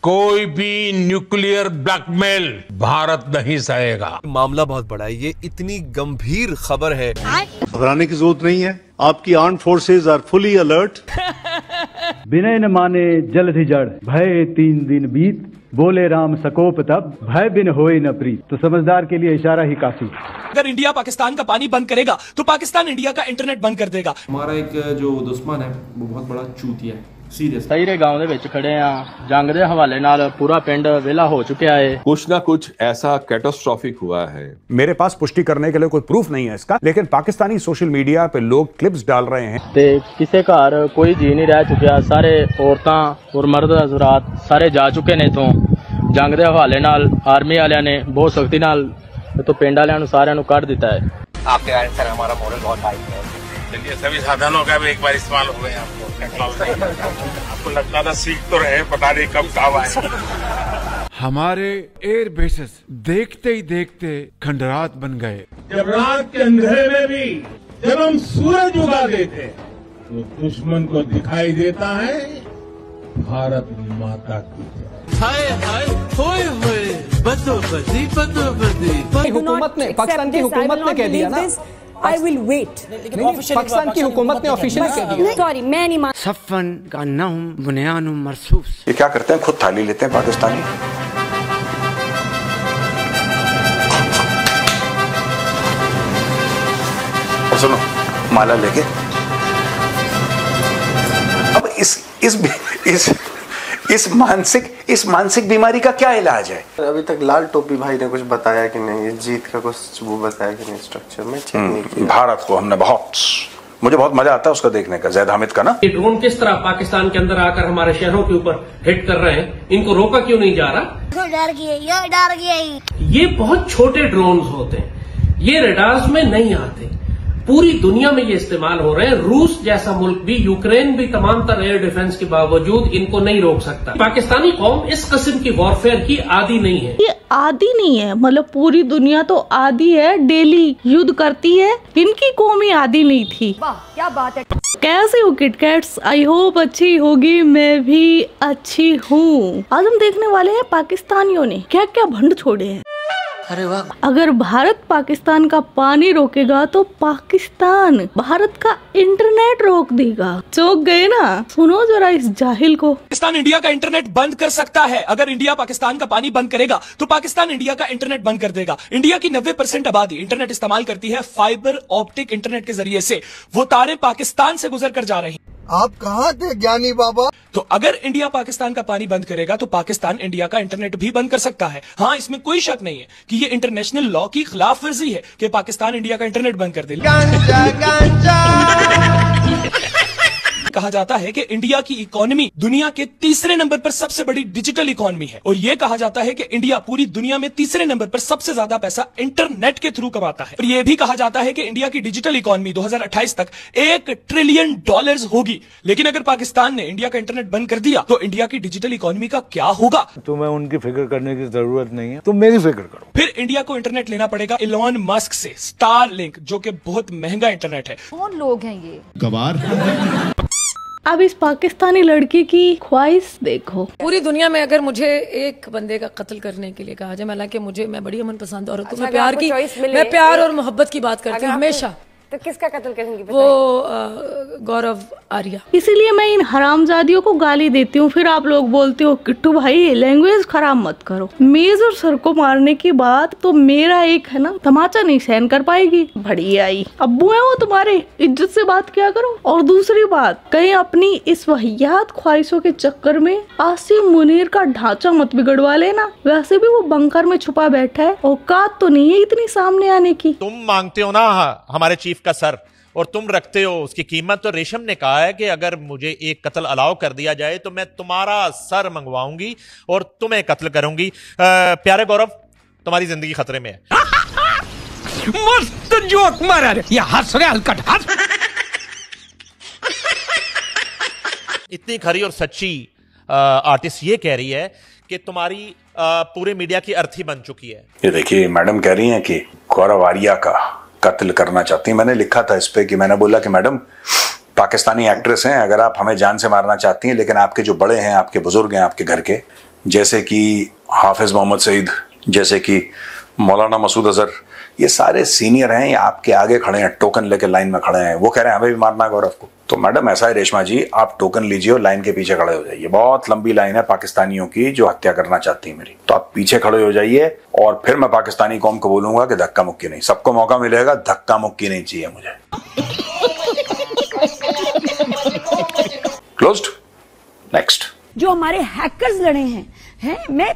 कोई भी nuclear blackmail Bharat नहीं सहेगा। मामला बहुत बड़ा है, ये इतनी गंभीर खबर है। घबराने की जरूरत नहीं है, आपकी armed forces are fully alert. विनय न माने जल ही जड़, भय 3 दिन बीत, बोले राम सकोप तब, भय बिन होए न प्रीत। तो समझदार के लिए इशारा ही काफी। अगर इंडिया पाकिस्तान का पानी बंद करेगा तो पाकिस्तान इंडिया का इंटरनेट बंद कर देगा। हमारा एक जो दुश्मन है वो बहुत बड़ा चूतिया है। ਸਹੀਰੇ गांव ਦੇ ਵਿੱਚ ਖੜੇ ਆ, जंग ਦੇ हवाले नाल पूरा पिंड वेला हो चुका है। कुछ ना कुछ ऐसा कैटास्ट्रॉफिक हुआ है। मेरे पास पुष्टि करने के लिए कोई प्रूफ नहीं है इसका, लेकिन पाकिस्तानी सोशल मीडिया पे लोग क्लिप्स डाल रहे हैं। ते किसे घर कोई जी नहीं रह चुका, सारे औरतां और मर्द हज़रात सारे जा चुके ने। तो जंग दे हवाले नाल आर्मी वालियां ने बहुत सख्ती नाल तो पिंड वालियां नु सारियां नु काट दिता है। आपके कारण सर हमारा मॉरल बहुत हाई है। चलिए सभी साधनों का भी एक बार इस्तेमाल हो गए आपको लगता था सीख तो रहे, पता नहीं कब काम आए। हमारे एयर बेसेस देखते ही देखते खंडरात बन गए। जब रात के अंधेरे में भी जब हम सूरज उगा देते तो दुश्मन को दिखाई देता है भारत माता की जय। हाय हाय होए होए बदोबदी बदोबदी। हुकूमत ने, पाकिस्तान की हुकूमत ने कह दिया ना, I will wait। पाकिस्तान की हुकूमत ने ऑफिशियली कह दिया। सॉरी मैं नहीं मान। सफ़न का नाम बुनियान मरसूस। ये क्या करते हैं, खुद थाली लेते हैं पाकिस्तानी। और सुनो, माला लेके अब इस मानसिक बीमारी का क्या इलाज है? अभी तक लाल टोपी भाई ने कुछ बताया कि नहीं, जीत का कुछ वो बताया कि नहीं, स्ट्रक्चर में चेक नहीं किया। भारत को हमने मुझे बहुत मजा आता है उसका देखने का, जैद हामिद का ना। ये ड्रोन किस तरह पाकिस्तान के अंदर आकर हमारे शहरों के ऊपर हिट कर रहे हैं, इनको रोका क्यों नहीं जा रहा? डर गए। ये बहुत छोटे ड्रोन होते हैं, ये रडार्स में नहीं आते, पूरी दुनिया में ये इस्तेमाल हो रहे हैं। रूस जैसा मुल्क भी, यूक्रेन भी तमाम तरह एयर डिफेंस के बावजूद इनको नहीं रोक सकता। पाकिस्तानी कौम इस किस्म की वॉरफेयर की आदी नहीं है। ये आदी नहीं है, मतलब पूरी दुनिया तो आदी है, डेली युद्ध करती है, इनकी कौम ही आदी नहीं थी। वाह क्या बात है। कैसे हो किटकैट्स? आई होप अच्छी होगी, मैं भी अच्छी हूँ। आज हम देखने वाले हैं पाकिस्तानियों ने क्या क्या भंड छोड़े हैं। अरे वाह। अगर भारत पाकिस्तान का पानी रोकेगा तो पाकिस्तान भारत का इंटरनेट रोक देगा। चौंक गए ना? सुनो जरा इस जाहिल को। पाकिस्तान इंडिया का इंटरनेट बंद कर सकता है। अगर इंडिया पाकिस्तान का पानी बंद करेगा तो पाकिस्तान इंडिया का इंटरनेट बंद कर देगा। इंडिया की 90% आबादी इंटरनेट इस्तेमाल करती है फाइबर ऑप्टिक इंटरनेट के जरिए से। वो तारे पाकिस्तान से गुजर कर जा रही हैं। आप कहाँ थे ज्ञानी बाबा? तो अगर इंडिया पाकिस्तान का पानी बंद करेगा तो पाकिस्तान इंडिया का इंटरनेट भी बंद कर सकता है। हाँ, इसमें कोई शक नहीं है कि ये इंटरनेशनल लॉ की खिलाफ वर्जी है कि पाकिस्तान इंडिया का इंटरनेट बंद कर दे। कहा जाता है कि इंडिया की इकोनॉमी दुनिया के तीसरे नंबर पर सबसे बड़ी डिजिटल इकोनॉमी है और यह कहा जाता है कि इंडिया पूरी दुनिया में तीसरे नंबर पर सबसे ज्यादा पैसा इंटरनेट के थ्रू कमाता है। और यह भी कहा जाता है कि इंडिया की डिजिटल इकोनॉमी 2028 तक $1 ट्रिलियन होगी। लेकिन अगर पाकिस्तान ने इंडिया का इंटरनेट बंद कर दिया तो इंडिया की डिजिटल इकोनॉमी का क्या होगा? तुम्हें उनकी फिक्र करने की जरूरत नहीं है, तुम मेरी फिक्र करो। फिर इंडिया को इंटरनेट लेना पड़ेगा इलॉन मस्क से, स्टारलिंक, जो कि बहुत महंगा इंटरनेट है। कौन लोग हैं ये? गवार। अब इस पाकिस्तानी लड़की की ख्वाहिश देखो। पूरी दुनिया में अगर मुझे एक बंदे का कत्ल करने के लिए कहा जाए, हालांकि मैं बड़ी अमन पसंद औरत हूँ, मैं प्यार और मोहब्बत की बात करती हूँ हमेशा। तो किसका कत्ल करेंगी? वो गौरव आर्या। इसीलिए मैं इन हरामजादियों को गाली देती हूँ। फिर आप लोग बोलते हो किट्टू भाई लैंग्वेज खराब मत करो। मेजर सर को मारने की बात तो मेरा एक है ना तमाचा नहीं सहन कर पाएगी। बढ़िया आई अब्बू है वो तुम्हारे, इज्जत से बात किया करो। और दूसरी बात, कहीं अपनी इस वहियात ख्वाहिशों के चक्कर में आसिम मुनीर का ढांचा मत बिगड़वा लेना। वैसे भी वो बंकर में छुपा बैठा है, औकात तो नहीं है इतनी सामने आने की। तुम मांगते हो ना हमारे चीफ का सर और तुम रखते हो उसकी कीमत। तो रेशम ने कहा है कि अगर मुझे एक कत्ल अलाउ कर दिया जाए तो मैं तुम्हारा सर मंगवाऊंगी और तुम्हें कत्ल करूंगी। प्यारे गौरव, तुम्हारी जिंदगी खतरे में है। मस्त जोक मारा रे, ये हंस रहे हलकट हंस। इतनी खरी और सच्ची आर्टिस्ट ये कह रही है कि तुम्हारी पूरे मीडिया की अर्थी बन चुकी है। ये देखिए, मैडम कह रही हैं कि गौरव आर्या का कत्ल करना चाहती हैं। मैंने लिखा था इस पे कि मैंने बोला कि मैडम पाकिस्तानी एक्ट्रेस हैं, अगर आप हमें जान से मारना चाहती हैं, लेकिन आपके जो बड़े हैं, आपके बुजुर्ग हैं आपके घर के, जैसे कि हाफिज मोहम्मद सईद, जैसे कि मौलाना मसूद अजहर, ये सारे सीनियर हैं, ये आपके आगे खड़े हैं, टोकन लेके लाइन में खड़े हैं। वो कह रहे हैं हमें भी मारना है गौरव को। तो मैडम ऐसा है रेशमा जी, आप टोकन लीजिए और लाइन के पीछे खड़े हो जाइए। बहुत लंबी लाइन है पाकिस्तानियों की जो हत्या करना चाहती है मेरी, तो आप पीछे खड़े हो जाइए और फिर मैं पाकिस्तानी कौम को बोलूंगा कि धक्का मुक्की नहीं। सबको मौका मिलेगा, धक्का मुक्की नहीं चाहिए मुझे। क्लोज्ड। नेक्स्ट। जो हमारे हैकर्स लड़े हैं मैं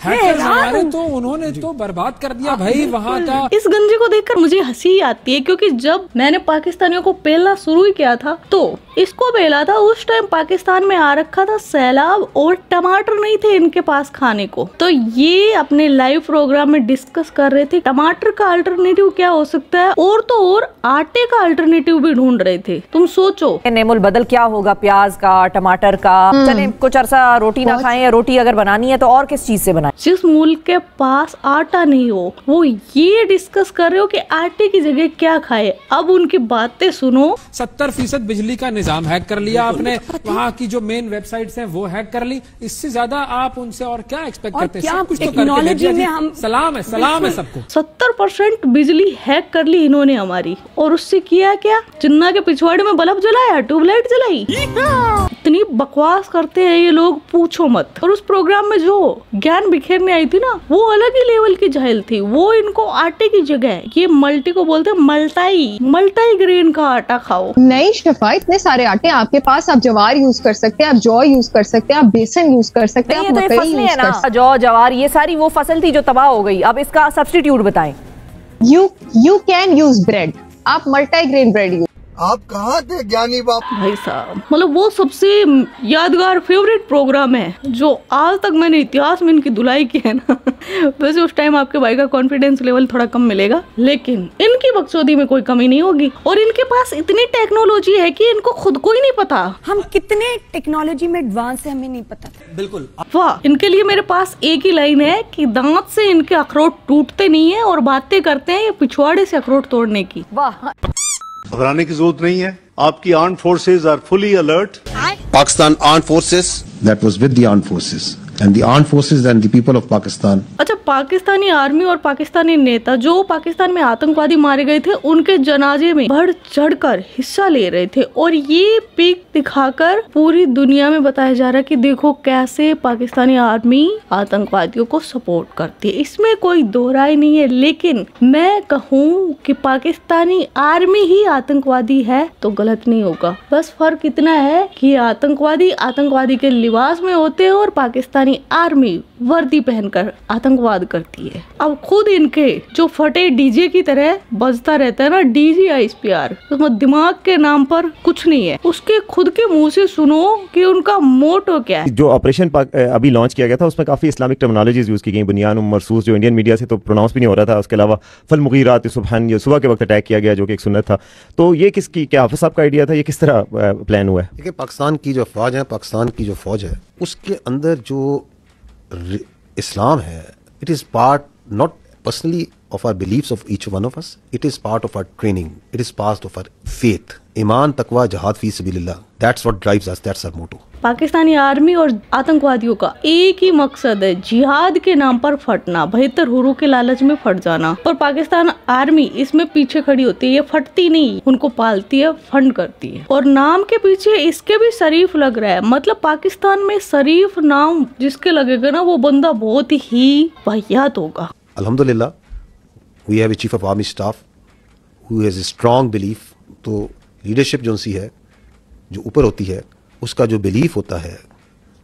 हमारे तो उन्होंने तो बर्बाद कर दिया भाई वहाँ का। इस गंजे को देखकर मुझे हंसी आती है, क्योंकि जब मैंने पाकिस्तानियों को पेलना शुरू ही किया था तो इसको पेला था, उस टाइम पाकिस्तान में आ रखा था सैलाब और टमाटर नहीं थे इनके पास खाने को। तो ये अपने लाइव प्रोग्राम में डिस्कस कर रहे थे टमाटर का अल्टरनेटिव क्या हो सकता है, और तो और आटे का अल्टरनेटिव भी ढूंढ रहे थे। तुम सोचो नेमुल बदल क्या होगा, प्याज का, टमाटर का। चले कुछ अरसा रोटी ना खाएं, या रोटी अगर बनानी है तो और किस चीज से बनाएं। जिस मुल्क के पास आटा नहीं हो वो ये डिस्कस कर रहे हो कि आटे की जगह क्या खाए। अब उनकी बातें सुनो। 70% बिजली का निजाम हैक कर लिया आपने, वहाँ की जो मेन वेबसाइट्स हैं वो हैक कर ली। इससे ज्यादा आप उनसे और क्या एक्सपेक्ट करते हैं? सब कुछ तो करके में हम सलाम है सबको। 70% बिजली हैक कर ली इन्होंने हमारी, और उससे किया क्या, जिन्ना के पिछवाड़े में बल्ब जलाया, ट्यूबलाइट जलाई। इतनी बकवास करते हैं ये लोग, पूछो मत। और उस प्रोग्राम में जो ज्ञान बिखेरने आई थी ना, वो अलग ही लेवल की जाहिल थी। वो इनको आटे की जगह ये मल्टी को बोलते हैं मल्टाई ग्रेन का आटा खाओ। नहीं शफा, इतने सारे आटे आपके पास, आप जवार यूज कर सकते हैं, आप जौ यूज कर सकते हैं, आप बेसन यूज कर सकते हैं, आप मकई यूज कर सकते हैं। जौ जवार ये सारी वो फसल थी जो तबाह हो गई, अब इसका सब्स्टिट्यूट बताएं। यू कैन यूज ब्रेड, आप मल्टी ग्रेन ब्रेड यूज। आप कहाँ थे ज्ञानी बाप भाई साहब? मतलब वो सबसे यादगार फेवरेट प्रोग्राम है जो आज तक मैंने इतिहास में इनकी धुलाई की है ना। वैसे उस टाइम आपके भाई का कॉन्फिडेंस लेवल थोड़ा कम मिलेगा, लेकिन इनकी बकचोदी में कोई कमी नहीं होगी। और इनके पास इतनी टेक्नोलॉजी है कि इनको खुद को ही नहीं पता हम कितने टेक्नोलॉजी में एडवांस है, हमें नहीं पता। बिल्कुल वाह। इनके लिए मेरे पास एक ही लाइन है कि दांत से इनके अखरोट टूटते नहीं है और बातें करते हैं ये पिछवाड़े से अखरोट तोड़ने की। वाह। घबराने की जरूरत नहीं है, आपकी armed forces are fully alert. Pakistan armed forces that was with the armed forces and the armed forces and the people of Pakistan. अच्छा, पाकिस्तानी आर्मी और पाकिस्तानी नेता जो पाकिस्तान में आतंकवादी मारे गए थे उनके जनाजे में बढ़ चढ़कर हिस्सा ले रहे थे, और ये पिक दिखाकर पूरी दुनिया में बताया जा रहा है कि देखो कैसे पाकिस्तानी आर्मी आतंकवादियों को सपोर्ट करती है। इसमें कोई दोहराई नहीं है, लेकिन मैं कहूँ कि पाकिस्तानी आर्मी ही आतंकवादी है तो गलत नहीं होगा। बस फर्क इतना है कि आतंकवादी के लिबास में होते हैं और पाकिस्तानी आर्मी वर्दी पहनकर आतंकवाद करती है। अब खुद इनके जो फटे डीजे की तरह बजता रहता है ना, DGISPR, उसमें दिमाग के नाम पर कुछ नहीं है। उसके खुद के मुंह से सुनो कि उनका मोटो क्या है। जो ऑपरेशन अभी लॉन्च किया गया था उसमें काफी इस्लामिक टर्मिनोलॉजीज यूज की गई, बुनियान मरसूस, जो इंडियन मीडिया से तो प्रोनाउंस भी नहीं हो रहा था। उसके अलावा फल मुगीरात सुबहान, ये सुबह के वक्त अटैक किया गया जो कि एक सुन्नत था। तो ये किसकी, क्या हाफिज साहब का आइडिया था, ये किस तरह प्लान हुआ है? देखिए, पाकिस्तान की जो फौज है, पाकिस्तान की जो फौज है उसके अंदर जो इस्लाम है, it is part not personally of our beliefs of each one of us, it is part of our training, it is part of our faith. ईमान, तकवा, जहाद फी सबीलिल्लाह, that's what drives us, that's our motto. Pakistani army और आतंकवादियों का एक ही मकसद है, जिहाद के नाम पर फटना, बेहतर हुरू के लालच में फट जाना। और पाकिस्तान आर्मी इसमें पीछे खड़ी होती है, ये फटती नहीं, उनको पालती है, फंड करती है। और नाम के पीछे इसके भी शरीफ लग रहा है, मतलब पाकिस्तान में शरीफ नाम जिसके लगेगा ना वो बंदा बहुत ही वाहियात होगा। अल्हम्दुलिल्लाह, we have a chief of army staff who has a strong belief. तो लीडरशिप जो सी है, जो ऊपर होती है, उसका जो बिलीफ होता है,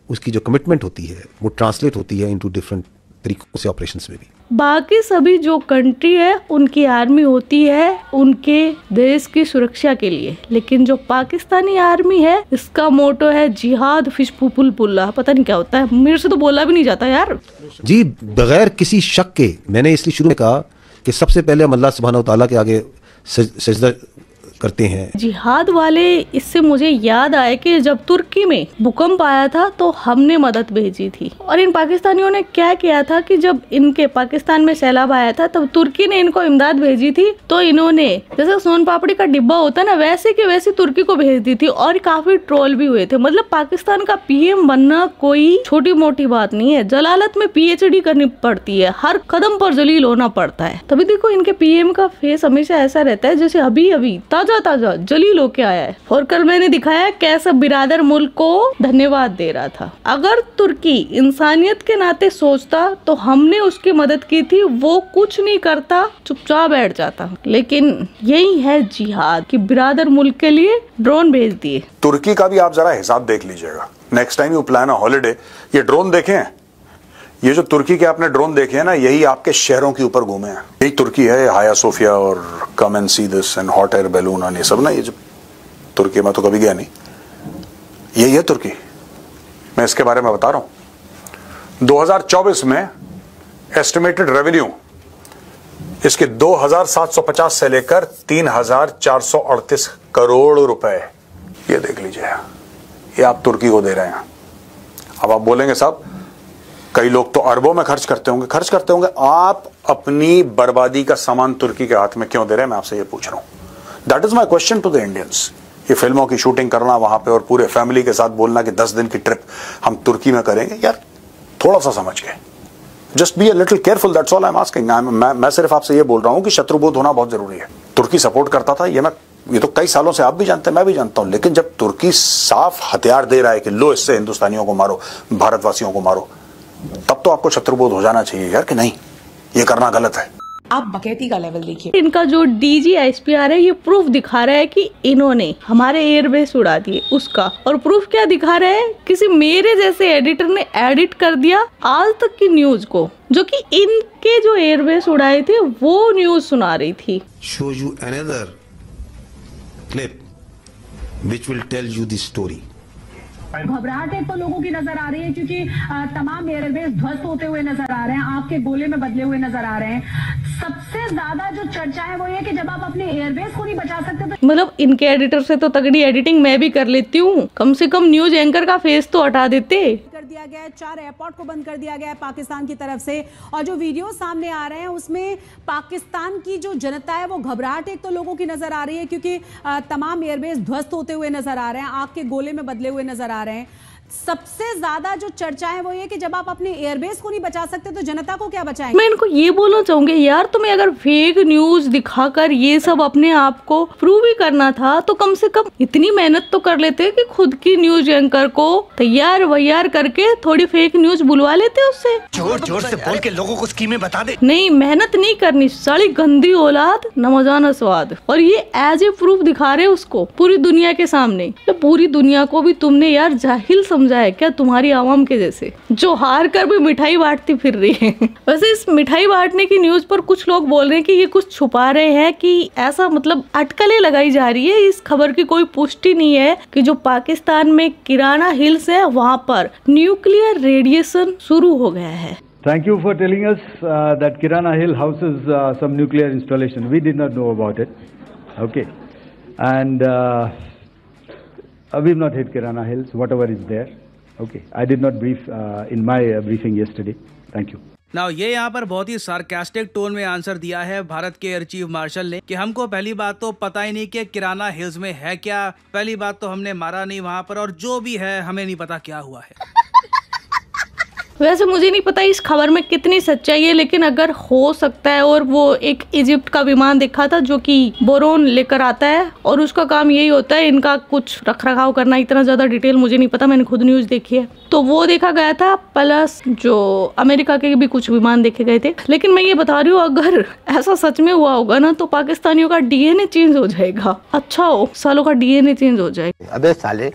उसकी जो कमिटमेंट होती है, वो ट्रांसलेट होती है इनटू डिफरेंट तरीकों से ऑपरेशंस में भी। बाकी सभी जो कंट्री है उनकी आर्मी होती है उनके देश की सुरक्षा के लिए, लेकिन जो पाकिस्तानी आर्मी है इसका मोटो है जिहाद फिश पुपुल पुल्ला, पता नहीं क्या होता है, मेरे से तो बोला भी नहीं जाता यार जी। बगैर किसी शक के मैंने इसलिए शुरू में कहा कि सबसे पहले हम अल्लाह सुब्हानहू तआला के आगे सजदा करते हैं। जिहाद वाले, इससे मुझे याद आया कि जब तुर्की में भूकंप आया था तो हमने मदद भेजी थी। और इन पाकिस्तानियों ने क्या किया था कि जब इनके पाकिस्तान में सैलाब आया था तब तुर्की ने इनको इमदाद भेजी थी, तो इन्होंने जैसे सोन पापड़ी का डिब्बा होता है ना, वैसे की वैसी तुर्की को भेज दी थी। और काफी ट्रोल भी हुए थे। मतलब पाकिस्तान का पीएम बनना कोई छोटी मोटी बात नहीं है। जलालत में पीएचडी करनी पड़ती है, हर कदम पर जलील होना पड़ता है। तभी देखो इनके पीएम का फेस हमेशा ऐसा रहता है जैसे अभी अभी ताजा ताजा जलील होके आया है। और कल मैंने दिखाया कैसा बिरादर मुल्क को धन्यवाद दे रहा था। अगर तुर्की इंसानियत के नाते सोचता तो हमने उसकी मदद की थी, वो कुछ नहीं करता, चुपचाप बैठ जाता। लेकिन यही है जिहाद कि बिरादर मुल्क के लिए ड्रोन भेज दिए। तुर्की का भी आप जरा हिसाब देख लीजिएगा, next time you plan a holiday. ये ड्रोन देखे हैं, ये जो तुर्की के आपने ड्रोन देखे हैं ना, यही आपके शहरों के ऊपर घूमे हैं। यही तुर्की है, हाया सोफिया और come and see this and hot air balloon और ये सब ना। ये जो तुर्की में तो कभी गया नहीं, यही है तुर्की। मैं इसके बारे में बता रहा हूं। 2024 में एस्टिमेटेड रेवेन्यू इसके 2750 से लेकर 3438 करोड़ रुपए, ये देख लीजिए, ये आप तुर्की को दे रहे हैं। अब आप बोलेंगे साहब कई लोग तो अरबों में खर्च करते होंगे। आप अपनी बर्बादी का सामान तुर्की के हाथ में क्यों दे रहे हैं, मैं आपसे ये पूछ रहा हूं। That is my question to the Indians. ये फिल्मों की शूटिंग करना वहां पे और पूरे फैमिली के साथ बोलना कि 10 दिन की ट्रिप हम तुर्की में करेंगे, यार थोड़ा सा समझ के, just be a little careful, that's all I am asking. मैं सिर्फ आपसे ये बोल रहा हूं कि शत्रुबोध होना बहुत जरूरी है। तुर्की सपोर्ट करता था, ये तो कई सालों से आप भी जानते हैं, मैं भी जानता हूं। लेकिन जब तुर्की साफ हथियार दे रहा है कि लो इससे हिंदुस्तानियों को मारो, भारतवासियों को मारो, तब तो आपको शत्रुबोध हो जाना चाहिए यार कि नहीं, ये करना गलत है। आप बकैती का लेवल देखिए। इनका जो डीजी ISPR है, ये प्रूफ दिखा रहा है कि इन्होंने हमारे एयरबेस उड़ा दिए उसका। और प्रूफ क्या दिखा रहा है, किसी मेरे जैसे एडिटर ने एडिट कर दिया आज तक की न्यूज को, जो कि इनके जो एयरबेस उड़ाए थे वो न्यूज सुना रही थी। Show you another clip which will tell you the story. घबराहट एक तो लोगों की नजर आ रही है क्योंकि तमाम एयरबेस ध्वस्त होते हुए नजर आ रहे हैं, आग के गोले में बदले हुए नजर आ रहे हैं। सबसे ज्यादा जो चर्चा है वो ये कि जब आप अपने एयरबेस को नहीं बचा सकते तो मतलब इनके एडिटर से तो तगड़ी एडिटिंग मैं भी कर लेती हूँ, कम से कम न्यूज एंकर का फेस तो हटा देते। कर दिया गया है, 4 एयरपोर्ट को बंद कर दिया गया है पाकिस्तान की तरफ से। और जो वीडियो सामने आ रहे हैं उसमें पाकिस्तान की जो जनता है वो घबराहट एक तो लोगों की नजर आ रही है क्योंकि तमाम एयरबेस ध्वस्त होते हुए नजर आ रहे हैं, आग के गोले में बदले हुए नजर आ रहे हैं। सबसे ज्यादा जो चर्चा है वो ये कि जब आप अपने एयरबेस को नहीं बचा सकते तो जनता को क्या बचाएंगे। मैं इनको ये बोलना चाहूंगी, यार तुम्हें अगर फेक न्यूज दिखाकर ये सब अपने आप को प्रूव ही करना था तो कम से कम इतनी मेहनत तो कर लेते कि खुद की न्यूज एंकर को तैयार वैयार करके थोड़ी फेक न्यूज बुलवा लेते उससे। जोर जोर से बोल के लोगों को स्कीमें बता दे। नहीं, मेहनत नहीं करनी, साली गंदी औलाद, न मजा न स्वाद। और ये एज ए प्रूफ दिखा रहे उसको पूरी दुनिया के सामने। तो पूरी दुनिया को भी तुमने यार जाहिल समझा है क्या, तुम्हारी आवाम के जैसे जो हार कर भी मिठाई बांटती फिर रही है। वैसे इस मिठाई बांटने की न्यूज पर कुछ लोग बोल रहे हैं कि ये कुछ छुपा रहे हैं, कि ऐसा मतलब अटकलें लगाई जा रही है। इस खबर की कोई पुष्टि नहीं है कि जो पाकिस्तान में किराना हिल्स है वहाँ पर न्यूक्लियर रेडिएशन शुरू हो गया है। Thank you for telling us that Kirana Hill houses some nuclear installation. We did not know about it. Okay, and we've not hit Kirana Hills. Whatever is there. Okay, I did not brief in my briefing yesterday. Thank you. Now, ये यहाँ पर बहुत ही sarcastic tone में answer दिया है भारत के air chief marshal ने कि हमको पहली बात तो पता ही नहीं कि किराना हिल्स में है क्या, पहली बात तो हमने मारा नहीं वहाँ पर, और जो भी है हमें नहीं पता क्या हुआ है। वैसे मुझे नहीं पता इस खबर में कितनी सच्चाई है, लेकिन अगर हो सकता है, और वो एक इजिप्ट का विमान देखा था जो कि बोरोन लेकर आता है और उसका काम यही होता है, इनका कुछ रख रखाव करना। इतना ज्यादा डिटेल मुझे नहीं पता, मैंने खुद न्यूज देखी है तो वो देखा गया था, प्लस जो अमेरिका के भी कुछ विमान देखे गए थे। लेकिन मैं ये बता रही हूँ, अगर ऐसा सच में हुआ होगा ना तो पाकिस्तानियों का DNA चेंज हो जाएगा। अच्छा हो, सालों का DNA चेंज हो जाएगा। अबे साले।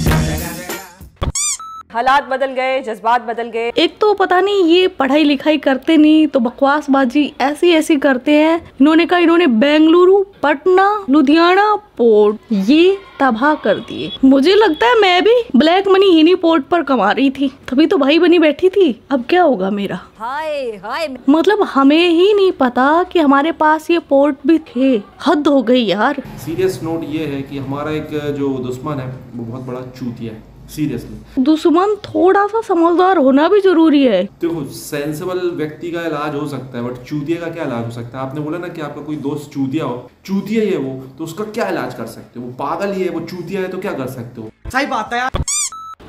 हालात बदल गए, जज्बात बदल गए। एक तो पता नहीं ये पढ़ाई लिखाई करते नहीं तो बकवासबाजी ऐसी करते हैं। इन्होंने कहा इन्होंने बेंगलुरु, पटना, लुधियाना पोर्ट ये तबाह कर दिए। मुझे लगता है मैं भी ब्लैक मनी इन्हीं पोर्ट पर कमा रही थी, तभी तो भाई बनी बैठी थी। अब क्या होगा मेरा? हाय हाय, मतलब हमें ही नहीं पता कि हमारे पास ये पोर्ट भी थे। हद हो गई यार। सीरियस नोट ये है कि हमारा एक जो दुश्मन है वो बहुत बड़ा चूतिया है। सीरियसली दुश्मन थोड़ा सा समझदार होना भी जरूरी है। देखो, सेंसिबल व्यक्ति का इलाज हो सकता है, बट चूतिया का क्या इलाज हो सकता है? आपने बोला ना कि आपका कोई दोस्त चूतिया हो, चूतिया ही है वो, तो उसका क्या इलाज कर सकते हो? वो पागल ही है, वो चूतिया है, तो क्या कर सकते हो? सही बात है यार।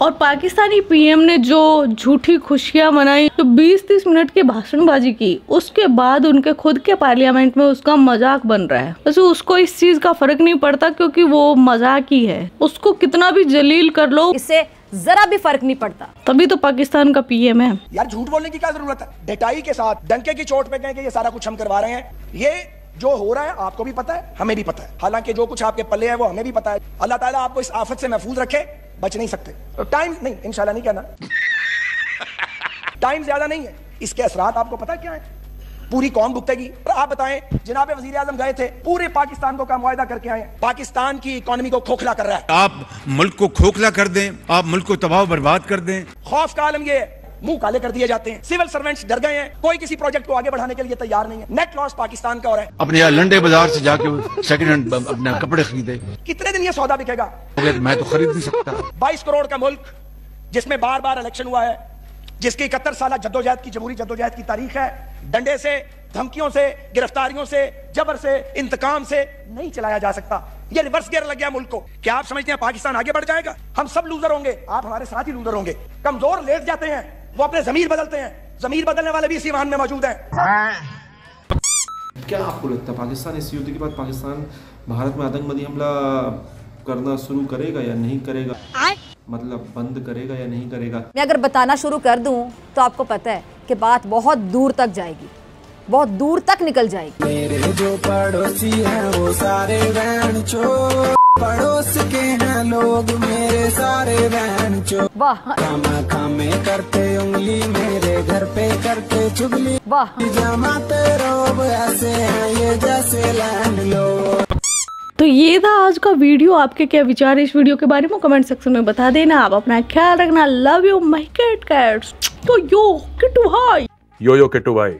और पाकिस्तानी पीएम ने जो झूठी खुशियां मनाई, तो 20-30 मिनट की भाषणबाजी की, उसके बाद उनके खुद के पार्लियामेंट में उसका मजाक बन रहा है। वैसे उसको इस चीज का फर्क नहीं पड़ता क्योंकि वो मजाक ही है। उसको कितना भी जलील कर लो, इससे जरा भी फर्क नहीं पड़ता। तभी तो पाकिस्तान का पीएम है। यार झूठ बोलने की क्या जरूरत है? डटाई के साथ डंके की चोट पे कहें कि ये सारा कुछ हम करवा रहे हैं। ये जो हो रहा है आपको भी पता है, हमें भी पता है। हालांकि जो कुछ आपके पल्ले है वो हमें भी पता है। अल्लाह ताला आपको इस आफत से महफूज रखे, बच नहीं सकते। तो टाइम नहीं, इंशाल्लाह नहीं कहना, टाइम ज्यादा नहीं है। इसके असरात आपको पता क्या है? पूरी कौम भुगतेगी। आप बताएं, जनाब वजीर आजम गए थे, पूरे पाकिस्तान को का मुआहदा करके आए। पाकिस्तान की इकोनॉमी को खोखला कर रहा है। आप मुल्क को खोखला कर दें, आप मुल्क को तबाह बर्बाद कर दें। खौफ का आलम ये है, मुंह काले कर दिए जाते हैं। सिविल सर्वेंट्स डर गए हैं, कोई किसी प्रोजेक्ट को आगे बढ़ाने के लिए तैयार नहीं है। नेट लॉस पाकिस्तान का हो रहा है। अपने यहाँ लंडे बाजार से जाके सेकंड हैंड अपने कपड़े खरीदे। कितने दिन ये सौदा बिकेगा? मैं तो खरीद नहीं सकता। 22 करोड़ का मुल्क जिसमें बार बार इलेक्शन हुआ है, जिसकी 71 साल जद्दोजहद की जमहूरी जद्दोजहद की तारीख है, डंडे से, धमकियों से, गिरफ्तारियों से, जबर से, इंतकाम से नहीं चलाया जा सकता। ये रिवर्स गियर लग गया मुल्क को। क्या आप समझते हैं पाकिस्तान आगे बढ़ जाएगा? हम सब लूजर होंगे, आप हमारे साथ ही लूजर होंगे। कमजोर लेट जाते हैं, वो अपने जमीर बदलते हैं। जमीर बदलने वाले भी इसी ईमान में मौजूद हैं। क्या आपको लगता है पाकिस्तान इस युद्ध के बाद पाकिस्तान भारत में आतंकवादी हमला करना शुरू करेगा या नहीं करेगा? मतलब बंद करेगा या नहीं करेगा? मैं अगर बताना शुरू कर दूं तो आपको पता है कि बात बहुत दूर तक जाएगी, बहुत दूर तक निकल जाएगी। मेरे जो पड़ोसी हैं वो सारे बहन चो, पड़ोस के हैं लोग मेरे सारे बहन चो। वाह, खामे करते उंगली, मेरे घर पे करते चुगली। वाह, जमाते रोब ऐसे हैं ये जैसे लैंड लोग। तो ये था आज का वीडियो। आपके क्या विचार इस वीडियो के बारे में कमेंट सेक्शन में बता देना। आप अपना ख्याल रखना। Love you my cats. तो यो किट्टू भाई, यो किट्टू भाई।